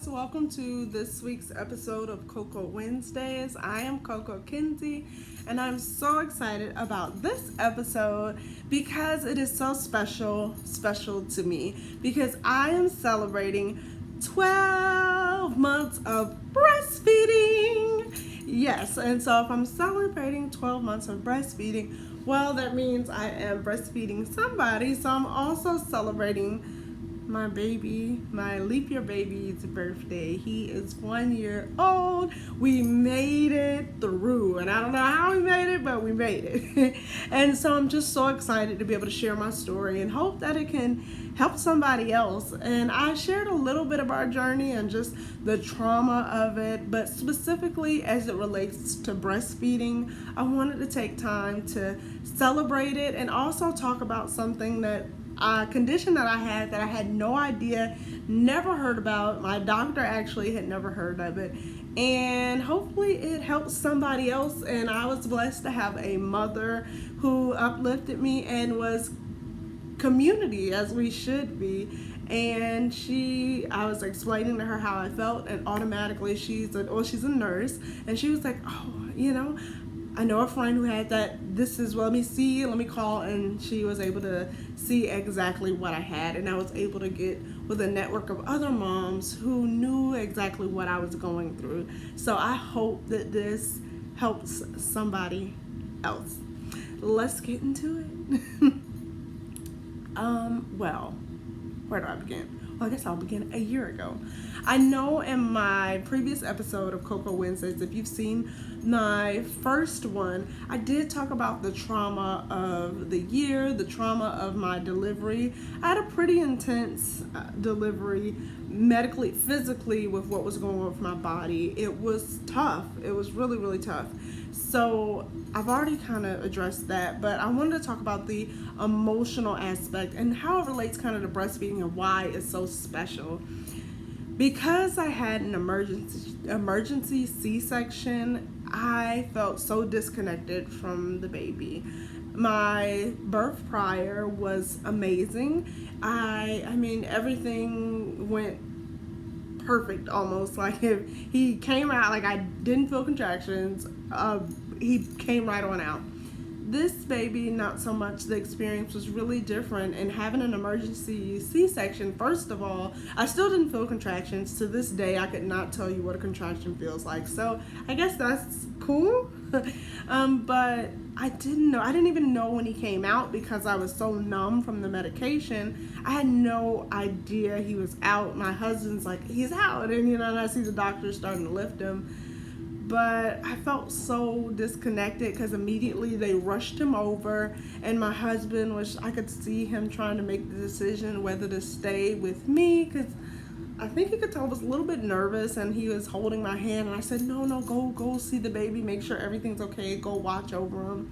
Welcome to this week's episode of Cocoa Wednesdays. I am Coco Kinsey, and I'm so excited about this episode because it is so special to me because I am celebrating 12 months of breastfeeding. Yes, and so if I'm celebrating 12 months of breastfeeding, well, that means I am breastfeeding somebody, so I'm also celebrating my baby, my leap year baby's birthday. He is 1 year old. We made it through, and I don't know how we made it, but we made it. And so I'm just so excited to be able to share my story and hope that it can help somebody else. And I shared a little bit of our journey and just the trauma of it, but specifically as it relates to breastfeeding, I wanted to take time to celebrate it and also talk about something that a condition that I had no idea, never heard about. My doctor actually had never heard of it, and hopefully it helps somebody else. And I was blessed to have a mother who uplifted me and was community as we should be. And I was explaining to her how I felt, and automatically she's a nurse, and she was like, oh, I know a friend who had that. Let me call. And she was able to see exactly what I had. And I was able to get with a network of other moms who knew exactly what I was going through. So I hope that this helps somebody else. Let's get into it. Well, where do I begin? Well, I guess I'll begin a year ago. I know in my previous episode of Cocoa Wednesdays, if you've seen my first one, I did talk about the trauma of the year, the trauma of my delivery. I had a pretty intense delivery, medically, physically, with what was going on with my body. It was tough. It was really, really tough. So I've already kind of addressed that, but I wanted to talk about the emotional aspect and how it relates kind of to breastfeeding and why it's so special. Because I had an emergency C-section, I felt so disconnected from the baby. My birth prior was amazing. I mean, everything went perfect almost. Like if he came out, like I didn't feel contractions, he came right on out. This baby, not so much. The experience was really different, and having an emergency C-section, first of all, I still didn't feel contractions. To this day, I could not tell you what a contraction feels like. So I guess that's cool. But I didn't even know when he came out because I was so numb from the medication. I had no idea he was out. My husband's like, he's out. And I see the doctor starting to lift him. But I felt so disconnected because immediately they rushed him over, and my husband I could see him trying to make the decision whether to stay with me, because I think he could tell I was a little bit nervous, and he was holding my hand, and I said, no, go see the baby, make sure everything's okay, go watch over him.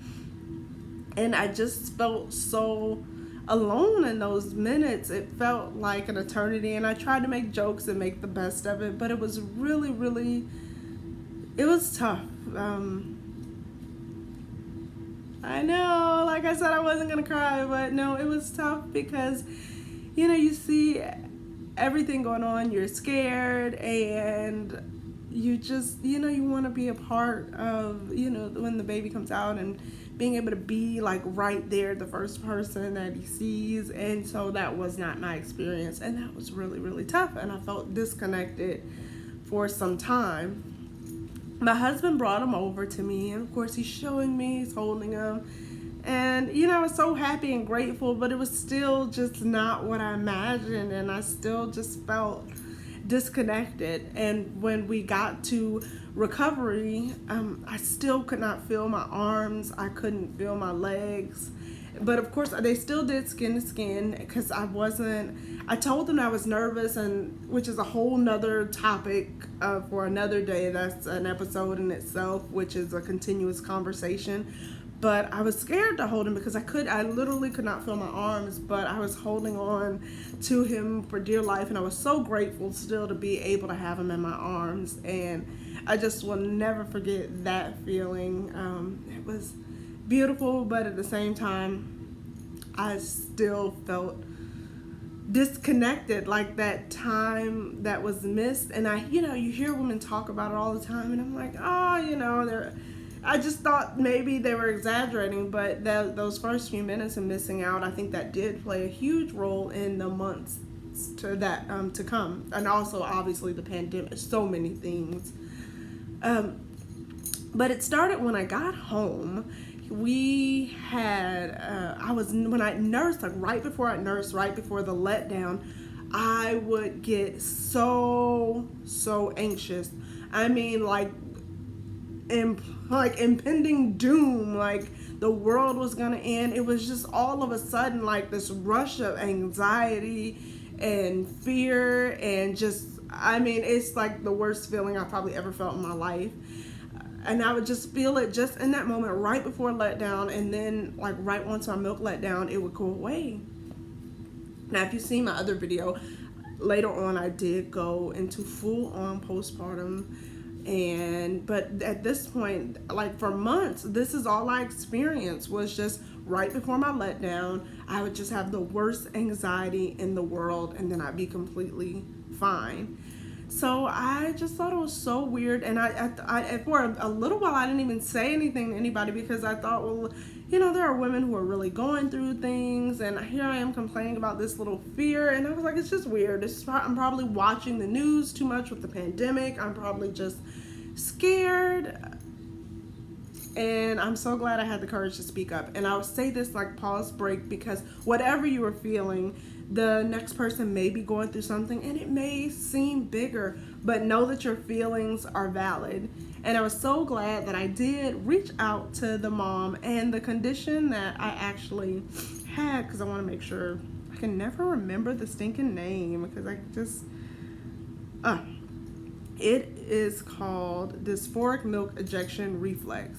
And I just felt so alone in those minutes. It felt like an eternity, and I tried to make jokes and make the best of it, but it was really, really, it was tough. I know, like I said, I wasn't going to cry, but no, it was tough because, you see everything going on, you're scared, and you just, you want to be a part of, when the baby comes out and being able to be like right there, the first person that he sees. And so that was not my experience, and that was really, really tough, and I felt disconnected for some time. My husband brought him over to me, and of course he's showing me, he's holding him, and I was so happy and grateful, but it was still just not what I imagined, and I still just felt disconnected. And when we got to recovery, I still could not feel my arms, I couldn't feel my legs. But of course, they still did skin to skin because I told them I was nervous, and which is a whole nother topic for another day. That's an episode in itself, which is a continuous conversation. but I was scared to hold him because I literally could not feel my arms, but I was holding on to him for dear life, and I was so grateful still to be able to have him in my arms. And I just will never forget that feeling. It was beautiful, but at the same time, I still felt disconnected, like that time that was missed. And you hear women talk about it all the time, and I'm like, oh, I just thought maybe they were exaggerating, but those first few minutes of missing out, I think that did play a huge role in the months to come, and also obviously the pandemic, so many things. But it started when I got home. We had when I nursed, like right before the letdown, I would get so anxious. I mean, like impending doom, like the world was gonna end. It was just all of a sudden like this rush of anxiety and fear, and it's like the worst feeling I probably ever felt in my life. And I would just feel it just in that moment right before letdown, and then like right once my milk let down, it would go away. Now, if you see my other video, later on I did go into full on postpartum, but at this point, like for months, this is all I experienced, was just right before my letdown, I would just have the worst anxiety in the world, and then I'd be completely fine. So I just thought it was so weird, and I for a little while I didn't even say anything to anybody, because I thought, well, there are women who are really going through things, and here I am complaining about this little fear, and I was like, it's just weird. I'm probably watching the news too much with the pandemic. I'm probably just scared. And I'm so glad I had the courage to speak up. And I would say this like pause break, because whatever you are feeling, the next person may be going through something, and it may seem bigger, but know that your feelings are valid. And I was so glad that I did reach out to the mom, and the condition that I actually had, because I want to make sure, I can never remember the stinking name, because I just it is called Dysphoric milk ejection reflex.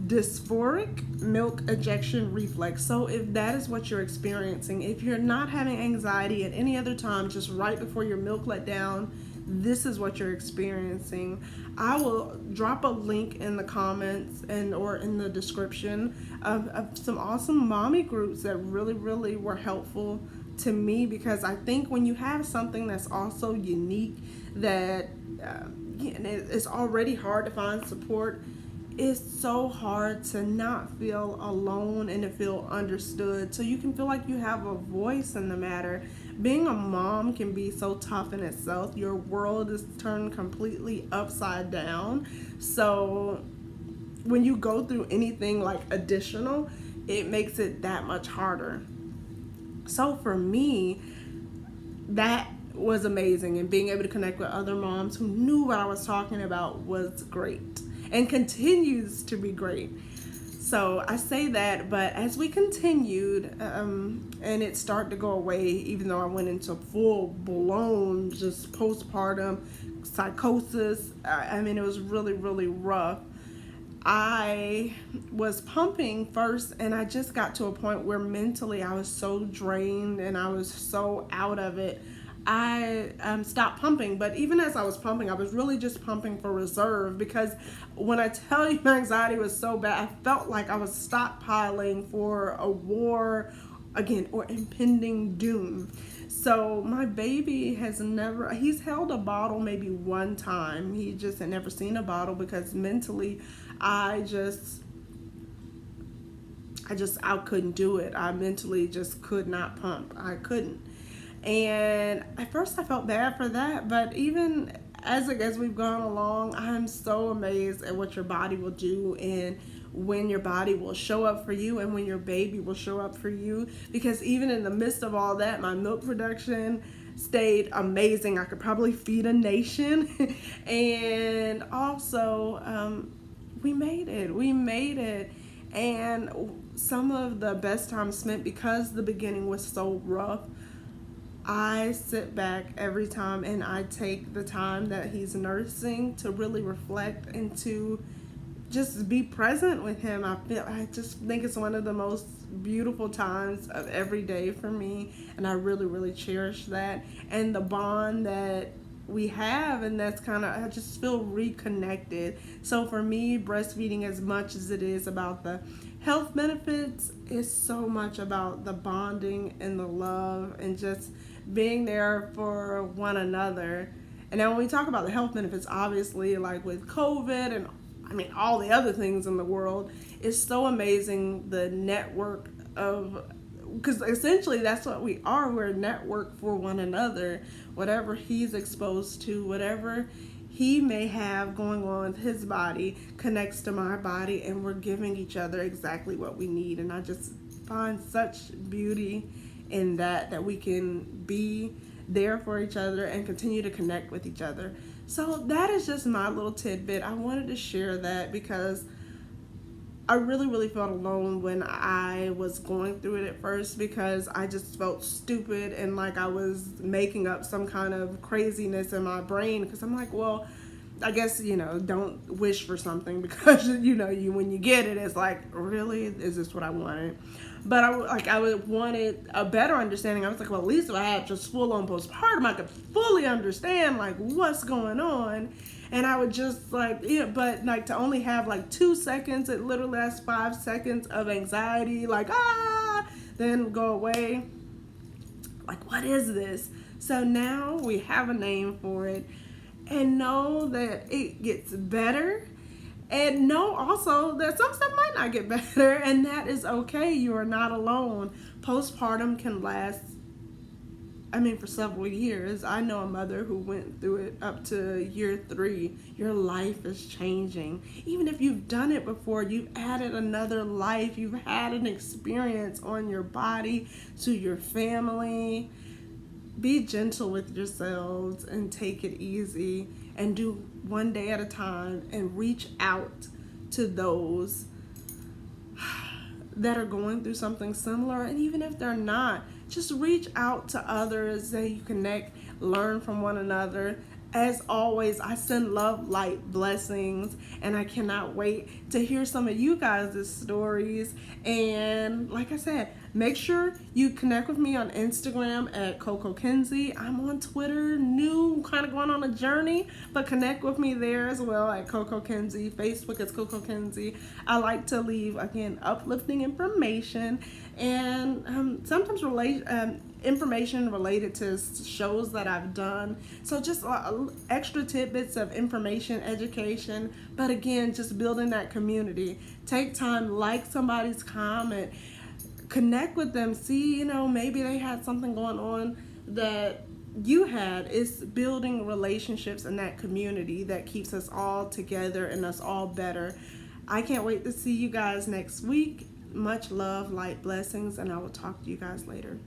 Dysphoric milk ejection reflex. So if that is what you're experiencing, if you're not having anxiety at any other time, just right before your milk let down, this is what you're experiencing. I will drop a link in the comments or in the description of some awesome mommy groups that really, really were helpful to me, because I think when you have something that's also unique, that it's already hard to find support, it's so hard to not feel alone and to feel understood, so you can feel like you have a voice in the matter. Being a mom can be so tough in itself. Your world is turned completely upside down. So when you go through anything like additional, it makes it that much harder. So for me, that was amazing, and being able to connect with other moms who knew what I was talking about was great, and continues to be great. So I say that, but as we continued, and it started to go away, even though I went into full-blown just postpartum psychosis, I mean, it was really, really rough. I was pumping first, and I just got to a point where mentally I was so drained and I was so out of it. I stopped pumping, but even as I was pumping, I was really just pumping for reserve, because when I tell you my anxiety was so bad, I felt like I was stockpiling for a war again, or impending doom. So my baby he's held a bottle maybe one time. He just had never seen a bottle, because mentally I couldn't do it. I mentally just could not pump. I couldn't. And at first I felt bad for that, but even as we've gone along, I'm so amazed at what your body will do, and when your body will show up for you, and when your baby will show up for you. Because even in the midst of all that, my milk production stayed amazing. I could probably feed a nation. And also, we made it. And some of the best time spent, because the beginning was so rough, I sit back every time and I take the time that he's nursing to really reflect and to just be present with him. I just think it's one of the most beautiful times of every day for me, and I really, really cherish that and the bond that we have, and that's kind of, I just feel reconnected. So for me, breastfeeding, as much as it is about the health benefits, is so much about the bonding and the love and just being there for one another. And now when we talk about the health benefits, obviously, like with COVID and all the other things in the world, it's so amazing, the network of, because essentially that's what we are. We're a network for one another. Whatever he's exposed to, whatever he may have going on with his body connects to my body, and we're giving each other exactly what we need. And I just find such beauty in that we can be there for each other and continue to connect with each other. So that is just my little tidbit. I wanted to share that because I really, really felt alone when I was going through it at first, because I just felt stupid and like I was making up some kind of craziness in my brain, because I'm like, well, I guess, don't wish for something, because, when you get it, it's like, really? Is this what I wanted? But I wanted a better understanding. I was like, well, at least if I had just full-on postpartum, I could fully understand, like, what's going on. And I would just, but, to only have, 2 seconds, it literally lasts 5 seconds of anxiety, then go away. Like, what is this? So now we have a name for it, and know that it gets better. And know also that some stuff might not get better, and that is okay. You are not alone. Postpartum can last, for several years. I know a mother who went through it up to year 3. Your life is changing. Even if you've done it before, you've added another life. You've had an experience on your body, to your family. Be gentle with yourselves and take it easy, and do one day at a time, and reach out to those that are going through something similar. And even if they're not, just reach out to others that you connect, learn from one another. As always, I send love, light, blessings, and I cannot wait to hear some of you guys' stories. And like I said, make sure you connect with me on Instagram at Coco Kinsey. I'm on Twitter, new, kind of going on a journey, but connect with me there as well at Coco Kinsey. Facebook is Coco Kinsey. I like to leave, again, uplifting information, and sometimes information related to shows that I've done. So just extra tidbits of information, education, but again, just building that community. Take time, like somebody's comment, connect with them, see, maybe they had something going on that you had. It's building relationships in that community that keeps us all together and us all better. I can't wait to see you guys next week. Much love, light, blessings, and I will talk to you guys later.